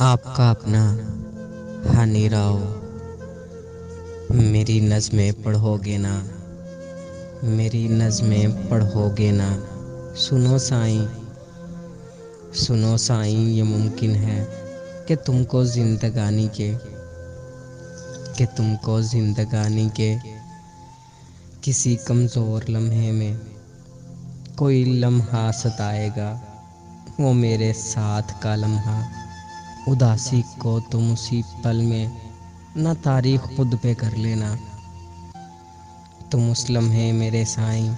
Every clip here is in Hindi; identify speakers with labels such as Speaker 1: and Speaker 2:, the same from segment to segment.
Speaker 1: आपका अपना हानि राव। मेरी नज़्में पढ़ोगे ना, मेरी नज़्में पढ़ोगे ना। सुनो साईं, सुनो साईं, ये मुमकिन है कि तुमको ज़िंदगानी के किसी कमज़ोर लम्हे में कोई लम्हा सताएगा। वो मेरे साथ का लम्हा, उदासी को तुम उसी पल में ना तारीख खुद पे कर लेना। तुम उस लम्हे मेरे साईं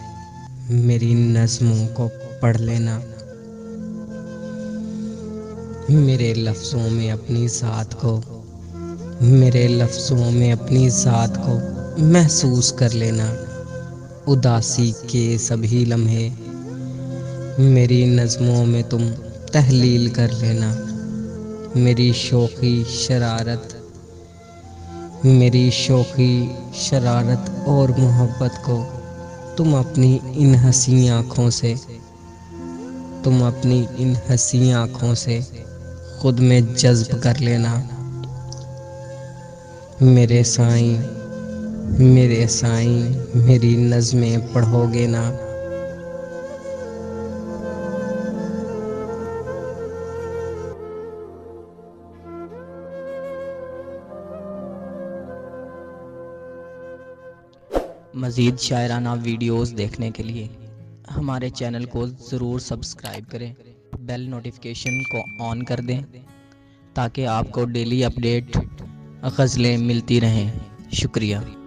Speaker 1: मेरी नज़्मों को पढ़ लेना। मेरे लफ्ज़ों में अपनी ज़ात को, मेरे लफ्ज़ों में अपनी ज़ात को महसूस कर लेना। उदासी के सभी लम्हे मेरी नज़्मों में तुम तहलील कर लेना। मेरी शौक़ी शरारत और मोहब्बत को तुम अपनी इन हंसी आँखों से खुद में जज्ब कर लेना। मेरे साईं, मेरे साईं, मेरी नज़्में पढ़ोगे ना।
Speaker 2: मज़ीद शायराना वीडियोस देखने के लिए हमारे चैनल को ज़रूर सब्सक्राइब करें, बेल नोटिफिकेशन को ऑन कर दें ताकि आपको डेली अपडेट गज़लें मिलती रहें। शुक्रिया।